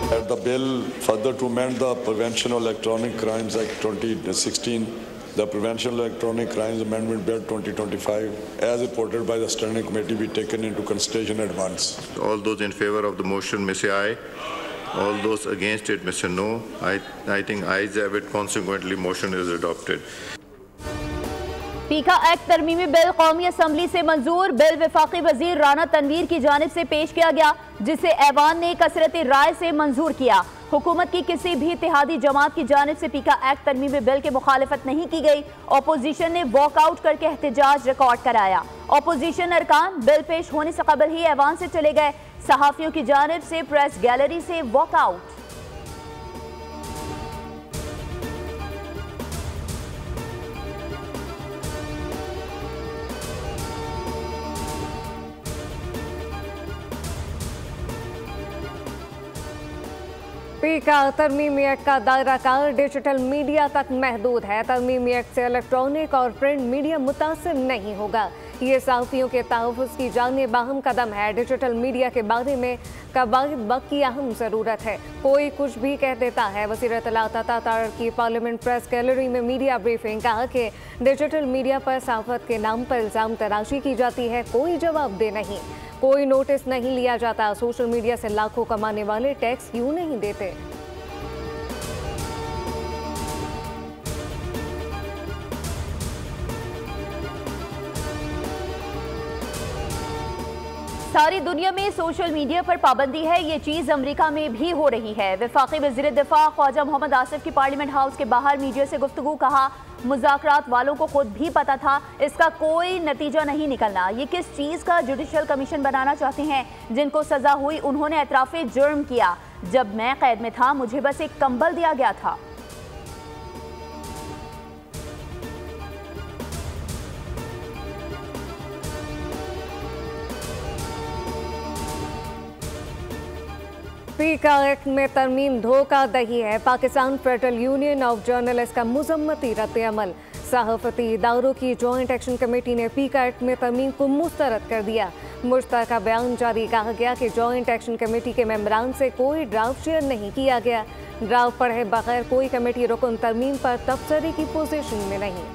That the bill further to amend the Prevention of Electronic Crimes Act 2016, the Prevention of Electronic Crimes Amendment Bill 2025, as reported by the Standing Committee, be taken into consideration at once. All those in favor of the motion may say aye. All those against it may say no. I think ayes have it. Consequently, motion is adopted. पीका act तरमीमी bill कौमी assembly से मंजूर। Bill वफाकी वजीर राना तनवीर की जानिब से पेश किया गया, जिसे ऐवान ने कसरती राय से मंजूर किया। हुकूमत की किसी भी इत्तेहादी जमात की जानिब से पीका एक्ट तरमीमी बिल की मुखालफत नहीं की गई। अपोजिशन ने वॉकआउट करके एहतजाज रिकॉर्ड कराया। अपोजिशन अरकान बिल पेश होने से कबल ही ऐवान से चले गए। सहाफियों की जानिब से प्रेस गैलरी से वॉकआउट। पीका तरमीमी एक्ट का दायरा कार डिजिटल मीडिया तक महदूद है। तरमीमी एक्ट से इलेक्ट्रॉनिक और प्रिंट मीडिया मुतासिर नहीं होगा। ये सहाफ़ियों के तहफ़्फ़ुज़ की जानिब अहम कदम है। डिजिटल मीडिया के बारे में कवायद वक्त की अहम ज़रूरत है। कोई कुछ भी कह देता है। वज़ीर इत्तलाआत अता तारड़ की पार्लियामेंट प्रेस गैलरी में मीडिया ब्रीफिंग, कहा कि डिजिटल मीडिया पर सहाफ़त के नाम पर इल्ज़ाम तराशी की जाती है, कोई जवाबदेह नहीं, कोई नोटिस नहीं लिया जाता। सोशल मीडिया से लाखों कमाने वाले टैक्स क्यों नहीं देते? सारी दुनिया में सोशल मीडिया पर पाबंदी है। ये चीज़ अमेरिका में भी हो रही है। वफाकी वज़ीर दिफा ख्वाजा मोहम्मद आसिफ की पार्लियामेंट हाउस के बाहर मीडिया से गुफ्तगू, कहा मुज़ाकरात वालों को खुद भी पता था इसका कोई नतीजा नहीं निकलना। ये किस चीज़ का जुडिशल कमीशन बनाना चाहते हैं? जिनको सज़ा हुई उन्होंने एतराफ़े जुर्म किया। जब मैं कैद में था मुझे बस एक कंबल दिया गया था। पीका एक्ट में तरमीम धोखाधड़ी है। Pakistan federal union of journalist का मुजम्मती रद्द-ए-अमल। सहाफ़ती इदारों की जॉइंट एक्शन कमेटी ने पीका एक्ट में तरमीम को मुस्तरद कर दिया। मुश्तरका बयान जारी कहा गया कि जॉइंट एक्शन कमेटी के मेंबरान से कोई ड्राफ्ट शेयर नहीं किया गया। ड्राफ्ट पढ़े बगैर कोई कमेटी रुकन तरमीम पर तबसरे की पोजीशन में नहीं।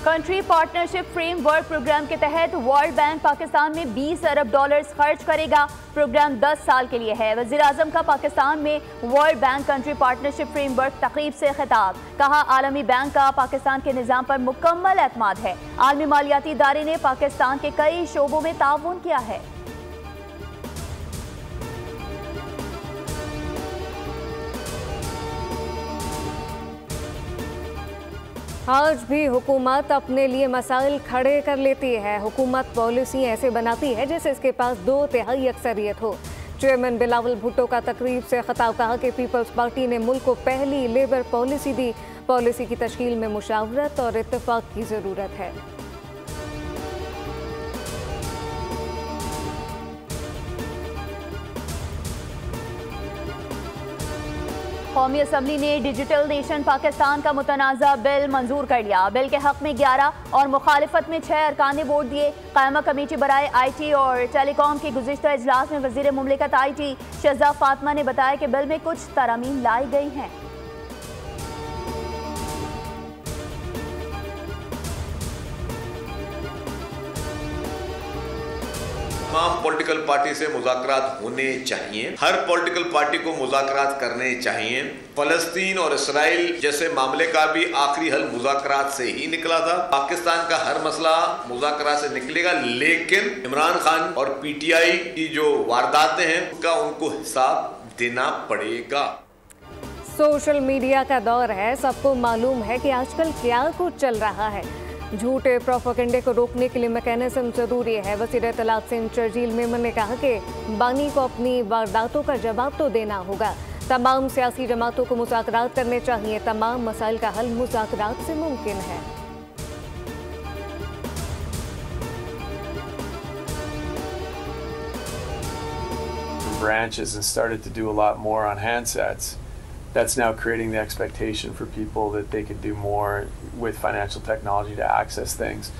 कंट्री पार्टनरशिप फ्रेमवर्क प्रोग्राम के तहत वर्ल्ड बैंक पाकिस्तान में 20 अरब डॉलर्स खर्च करेगा। प्रोग्राम 10 साल के लिए है। वज़ीर आज़म का पाकिस्तान में world bank country partnership framework तकरीब से खिताब, कहा आलमी बैंक का पाकिस्तान के निज़ाम पर मुकम्मल एतमाद है। आलमी मालियाती इदारे ने पाकिस्तान के कई शोबों में ताउन किया है। आज भी हुकूमत अपने लिए मसाइल खड़े कर लेती है। हुकूमत पॉलिसी ऐसे बनाती है जैसे इसके पास 2/3 अक्सरियत हो। चेयरमैन बिलावल भुट्टो का तकरीब से खिताब, कहा कि पीपल्स पार्टी ने मुल्क को पहली लेबर पॉलिसी दी। पॉलिसी की तश्कील में मुशावरत और इत्तेफाक की ज़रूरत है। कौमी असम्बली ने डिजिटल नेशन पाकिस्तान का मुतनाज़ा बिल मंजूर कर लिया। बिल के हक में 11 और मुखालिफत में 6 अरकान ने वोट दिए। कायमा कमेटी बराए IT और टेलीकॉम के गुज़िश्ता इजलास में वज़ीर मुमलिकत IT शहज़ाद फातिमा ने बताया कि बिल में कुछ तरामीम लाई गई हैं। तमाम पॉलिटिकल पार्टी से मुज़ाकरात होने चाहिए। हर पॉलिटिकल पार्टी को मुज़ाकरात करने चाहिए। फ़लस्तीन और इसराइल जैसे मामले का भी आखिरी हल मुज़ाकरात से ही निकला था। पाकिस्तान का हर मसला मुज़ाकरात से निकलेगा, लेकिन इमरान खान और PTI की जो वारदातें हैं उनका उनको हिसाब देना पड़ेगा। सोशल मीडिया का दौर है। सबको मालूम है कि आजकल क्या कुछ चल रहा है। झूठे प्रोपेगेंडे को रोकने के लिए मैकेनिज्म जरूरी है। वज़ीर इत्तलाआत सिंध शर्जील मेमन ने कहा कि बानी को अपनी वारदातों का जवाब तो देना होगा। तमाम सियासी जमातों को मुज़ाकरात करने चाहिए। तमाम मसाइल का हल मुज़ाकरात से मुमकिन है। Branches and started to do a lot more on handsets. that's now creating the expectation for people that they could do more with financial technology to access things.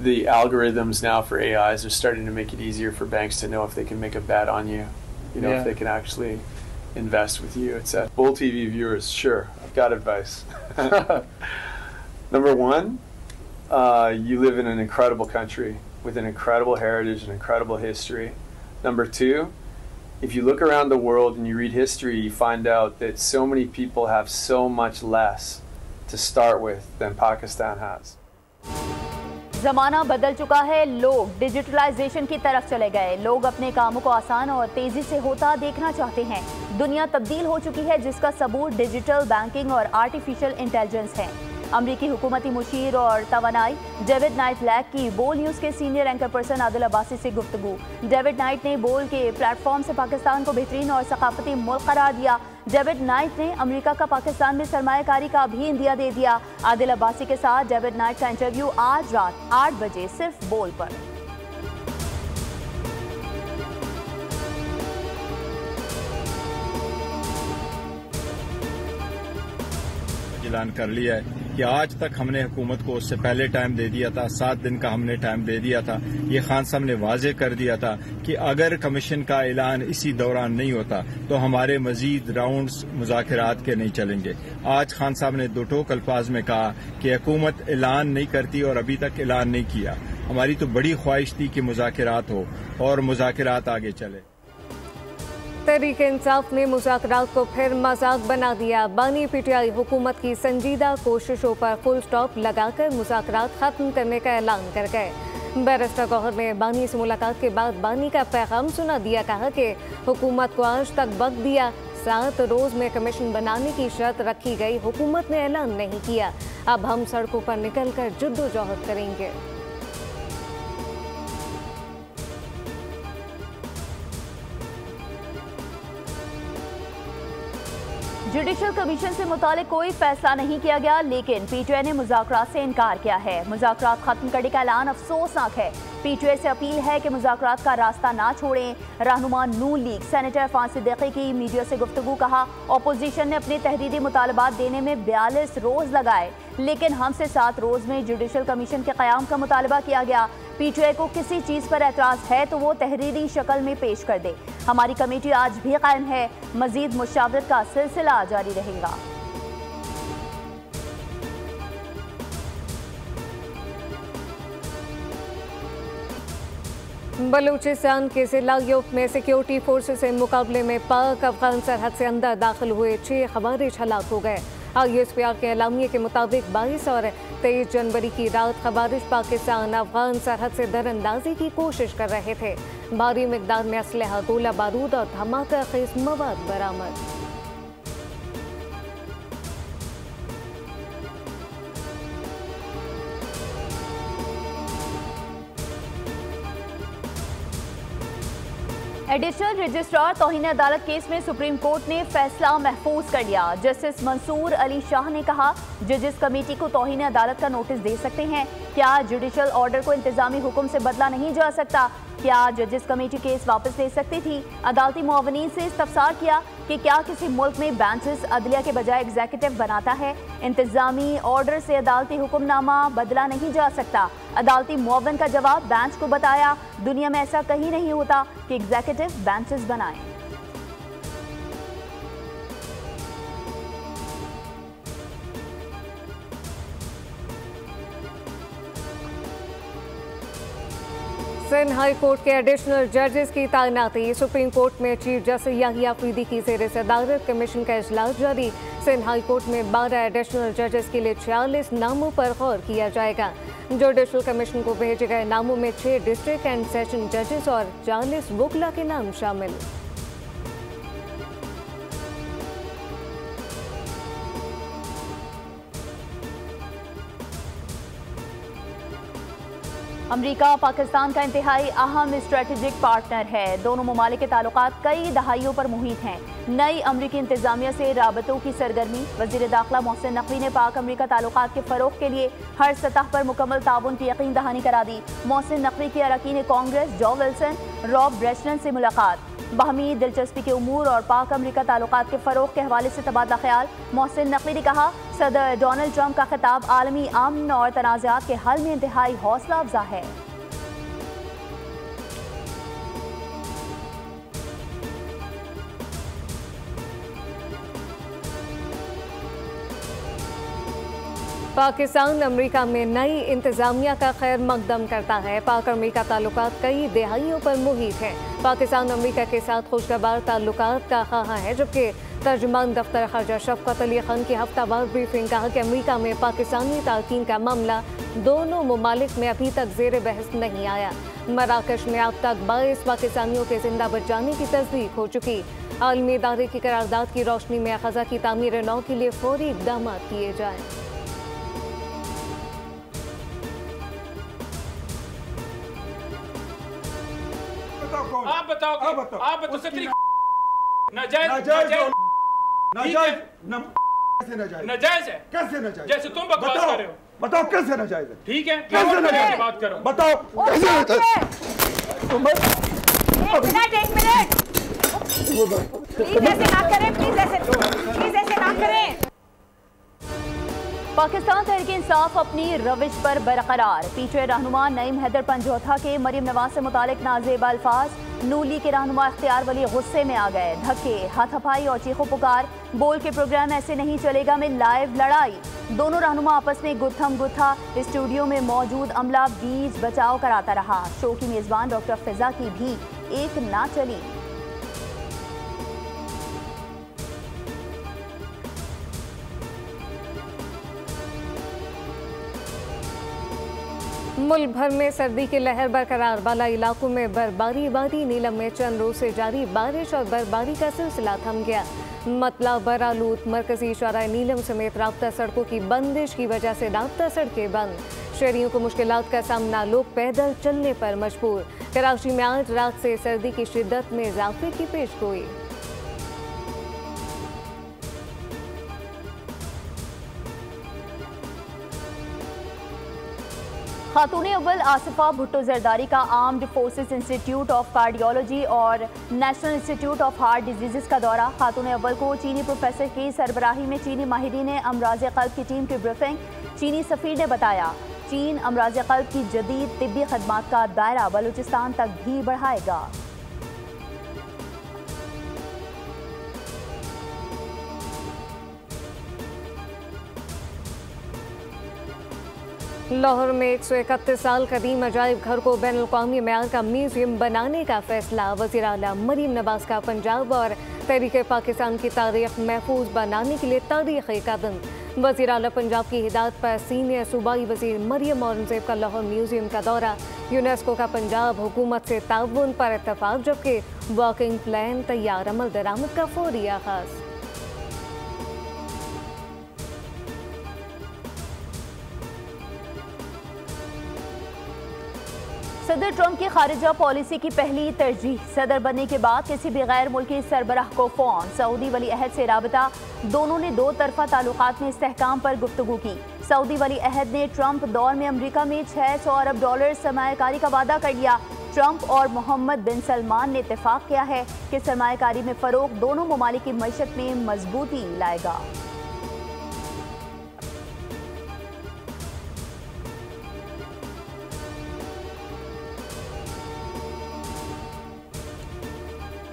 The algorithms now for AIs are starting to make it easier for banks to know if they can make a bet on you, if they can actually invest with you, etc. Bull TV viewers, sure, I've got advice. Number one, you live in an incredible country with an incredible heritage, an incredible history. Number two, if you look around the world and you read history, you find out that so many people have so much less to start with than Pakistan has. ज़माना बदल चुका है, लोग digitalisation की तरफ चले गए। लोग अपने कामों को आसान और तेज़ी से होता देखना चाहते हैं। दुनिया तब्दील हो चुकी है, जिसका सबूत डिजिटल बैंकिंग और आर्टिफिशियल इंटेलिजेंस है। अमरीकी हुकूमती मुशीर और तवानाई डेविड नाइट लैक की बोल न्यूज़ के senior anchor person Adil Abbasi से गुफ्तगू। डेविड नाइट ने बोल के प्लेटफॉर्म से पाकिस्तान को बेहतरीन और सकाफती मुल्क करार दिया। डेविड नाइट ने अमेरिका का पाकिस्तान में सरमायाकारी का भी इंदिया दे दिया। आदिल अब्बासी के साथ डेविड नाइट का इंटरव्यू आज रात 8 बजे सिर्फ बोल पर। ऐलान कर लिया है कि आज तक हमने हुकूमत को उससे पहले टाइम दे दिया था, 7 दिन का हमने टाइम दे दिया था। ये खान साहब ने वाजे कर दिया था कि अगर कमीशन का ऐलान इसी दौरान नहीं होता तो हमारे मजीद राउंड्स मुज़ाकरात के नहीं चलेंगे। आज खान साहब ने दो टोक अल्फाज में कहा कि हुकूमत ऐलान नहीं करती और अभी तक ऐलान नहीं किया। हमारी तो बड़ी ख्वाहिश थी कि मुज़ाकरात हो और मुज़ाकरात आगे चले। तहरीक-ए-इंसाफ ने मुज़ाकरात को फिर मजाक बना दिया। बानी पीटीआई हुकूमत की संजीदा कोशिशों पर फुल स्टॉप लगाकर मुज़ाकरात खत्म करने का ऐलान कर गए। बैरिस्टर गौहर ने बानी से मुलाकात के बाद बानी का पैगाम सुना दिया। कहा कि हुकूमत को आज तक वक्त दिया, 7 रोज में कमीशन बनाने की शर्त रखी गई। हुकूमत ने ऐलान नहीं किया। अब हम सड़कों पर निकलकर जद्दोजहद करेंगे। जुडिशल कमीशन से मुतालिक कोई फैसला नहीं किया गया, लेकिन पीटीआई ने मुज़ाकरात से इनकार किया है। मुज़ाकरात खत्म करने का ऐलान अफसोसनाक है। पीटीआई से अपील है कि मुज़ाकरात का रास्ता ना छोड़ें। रहनुमा नून लीग सेनेटर फान सिद्दीकी की मीडिया से गुफ्तगू। कहा, अपोजिशन ने अपने तहरीरी मुतालबात देने में 42 रोज लगाए, लेकिन हमसे 7 रोज में जुडिशल कमीशन के क़याम का मुतालबा किया गया। पीटीआई को किसी चीज़ पर एतराज़ है तो वो तहरीरी शक्ल में पेश कर दे। हमारी कमेटी आज भी कायम है। मजीद मुशावरत का सिलसिला जारी रहेगा। बलूचिस्तान के सिलायोफ में सिक्योरिटी फोर्सेस से मुकाबले में पाक अफगान सरहद से अंदर दाखिल हुए 6 खवारिज हलाक हो गए। ISPR के एलामिये के मुताबिक 22 और 23 जनवरी की रात खवारिज पाकिस्तान अफगान सरहद से दरअंदाजी की कोशिश कर रहे थे। भारी मिकदार में असलहा, गोला बारूद और धमाका खेज मवाद बरामद। एडिशनल रजिस्ट्रार तौहीन अदालत केस में सुप्रीम कोर्ट ने फैसला महफूज कर लिया। जस्टिस मंसूर अली शाह ने कहा, जजेस कमेटी को तौहीन अदालत का नोटिस दे सकते हैं। क्या जुडिशल ऑर्डर को इंतजामी हुक्म से बदला नहीं जा सकता? क्या जजेस कमेटी केस वापस ले सकती थी? अदालती मुआवनीन से इस्तफसार किया कि क्या किसी मुल्क में बेंचेस अदलिया के बजाय एग्जीक्यूटिव बनाता है? इंतजामी ऑर्डर से अदालती हुक्मनामा बदला नहीं जा सकता। अदालती मुआवन का जवाब बेंच को बताया, दुनिया में ऐसा कहीं नहीं होता कि एग्जीक्यूटिव बेंचेस बनाएं। सिंध हाई कोर्ट के एडिशनल जजेस की तैनाती। सुप्रीम कोर्ट में चीफ जस्टिस याहिया अफरीदी की ज़ेर सदारत कमीशन का इजलास जारी। सिंध हाई कोर्ट में 12 एडिशनल जजेस के लिए 46 नामों पर गौर किया जाएगा। जुडिशल कमीशन को भेजे गए नामों में 6 डिस्ट्रिक्ट एंड सेशन जजेस और 40 वकला के नाम शामिल। अमेरिका पाकिस्तान का इंतहाई अहम स्ट्रेटेजिक पार्टनर है। दोनों ममालिक के ताल्लुकात कई दहाइयों पर मुहित हैं। नई अमरीकी इंतजामिया से राबतों की सरगर्मी। वजीर दाखिला मोहसिन नकवी ने पाक अमरीका ताल्लुकात के फरोग के लिए हर सतह पर मुकम्मल ताउन की यकीन दहानी करा दी। मोहसिन नकवी के अरकान कांग्रेस जो विल्सन, रॉब ब्रेशनन से मुलाकात। बाहमी दिलचस्पी के उमूर और पाक अमरीका ताल्लुकात के फ़रोग़ के हवाले से तबादला ख्याल। मोहसिन नकवी ने कहा, सदर डोनाल्ड ट्रंप का खिताब आलमी अमन और तनाज़ात के हल में इंतहाई हौसला अफजा है। पाकिस्तान अमेरिका में नई इंतजामिया का खैर मकदम करता है। पाक अमेरिका ताल्लुकात कई दहाइयों पर मुहित हैं। पाकिस्तान अमेरिका के साथ खुशगवार ताल्लुकात का ख़्वाह है, जबकि तर्जुमान दफ्तर ख़ारजा शफ़क़त अली ख़ान की हफ्तावार ब्रीफिंग कहा कि अमेरिका में पाकिस्तानी तारकीन का मामला दोनों ममालिक में अभी तक ज़ेर बहस नहीं आया। मराकश में अब तक 22 पाकिस्तानियों के जिंदा बच जाने की तस्दीक हो चुकी। आलमी इदारे की करारदाद की रोशनी में ख़ज़ा की तामीर नौ के लिए फौरी इक़दाम किए जाएँ। आप बताओ नाजायज है। कैसे नाजायज? जैसे तुम बकवास कर रहे हो, बताओ कैसे नाजायज है? ठीक है, कैसे नाजायज बात करो, बताओ कैसे नाजायज? एक मिनट प्लीज ऐसे ना करें, प्लीज ऐसे ना करें। पाकिस्तान तहरीक इंसाफ अपनी रविश पर बरकरार। पीछे रहनुमा नईम हैदर पंजोथा के मरीम नवाज से मुतालिक नाजेब अल्फाज। नूली के रहनुमा इख्तियार वली गुस्से में आ गए। धक्के, हाथापाई और चीखो पुकार। बोल के प्रोग्राम ऐसे नहीं चलेगा में लाइव लड़ाई। दोनों रहनुमा आपस में गुत्थम गुत्था। स्टूडियो में मौजूद अमला बीच बचाव कराता रहा। शो की मेजबान डॉक्टर फिजा की भी एक ना चली। मुल्क भर में सर्दी की लहर बरकरार। बाला इलाकों में बर्फबारी। नीलम में चंद रोज से जारी बारिश और बर्फबारी का सिलसिला थम गया। मतला, बरालूत, मरकजी शहराए नीलम समेत राब्ता सड़कों की बंदिश की वजह से राब्ता सड़कें बंद। शहरियों को मुश्किलात का सामना, लोग पैदल चलने पर मजबूर। कराची में आज रात से सर्दी की शिद्दत में इजाफे की पेशगोई। खातून अव्वल आसिफा भुट्टो जरदारी का armed forces institute of cardiology और national institute of heart disease का दौरा। खातून अव्वल को चीनी प्रोफेसर की सरबराही में चीनी माहिरीन अमराज क़ल्ब की टीम की ब्रीफिंग। चीनी सफ़ीर ने बताया, चीन अमराज क़ल्ब की जदीद तिब्बी खदमात का दायरा बलूचिस्तान तक भी बढ़ाएगा। लाहौर में 131 साल कदीम अजायब घर को बैनुल-अक़वामी मेयार का म्यूजियम बनाने का फैसला। वज़ीर आला मरीम नवाज का पंजाब और तहरीक पाकिस्तान की तारीख महफूज बनाने के लिए तारीख़ी कदम। वज़ीर आला पंजाब की हिदायत पर सीनियर सूबाई वज़ीर मरियम औरंगज़ेब का लाहौर म्यूजियम का दौरा। यूनेस्को का पंजाब हुकूमत से ताउन पर इत्तफाक, जबकि वर्किंग प्लान तैयार, अमल दरामद का फौरी आगाज़। सदर ट्रंप की खारिजा पॉलिसी की पहली तरजीह। सदर बनने के बाद किसी भी गैर मुल्की सरबराह को फ़ोन। सऊदी वली अहद से राबता। दोनों ने दो तरफा ताल्लुकात में इस्तेहकाम पर गुफ्तगू की। सऊदी वली अहद ने ट्रंप दौर में अमरीका में $600 अरब सरमायाकारी का वादा कर लिया। ट्रंप और मोहम्मद बिन सलमान ने इत्तेफाक किया है कि सरमायाकारी में फ़रोग दोनों ममालिक की मईशत में मजबूती लाएगा।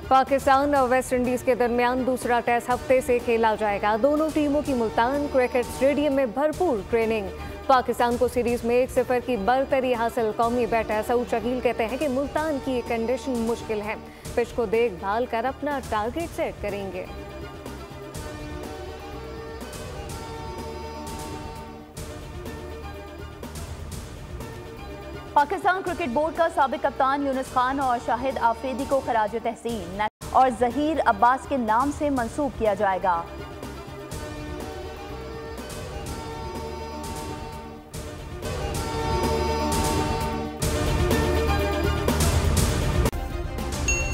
पाकिस्तान और वेस्ट इंडीज के दरमियान दूसरा टेस्ट हफ्ते से खेला जाएगा। दोनों टीमों की मुल्तान क्रिकेट स्टेडियम में भरपूर ट्रेनिंग। पाकिस्तान को सीरीज में 1-0 की बरतरी हासिल। कौमी बैटर सऊद शकील कहते हैं कि मुल्तान की ये कंडीशन मुश्किल है, पिच को देखभाल कर अपना टारगेट सेट करेंगे। पाकिस्तान क्रिकेट बोर्ड का साबिक कप्तान यूनुस खान और शाहिद आफरीदी को खराज तहसीन और जहीर अब्बास के नाम से मंसूब किया जाएगा।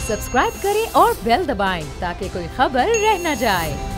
सब्सक्राइब करें और बेल दबाएं ताकि कोई खबर रह न जाए।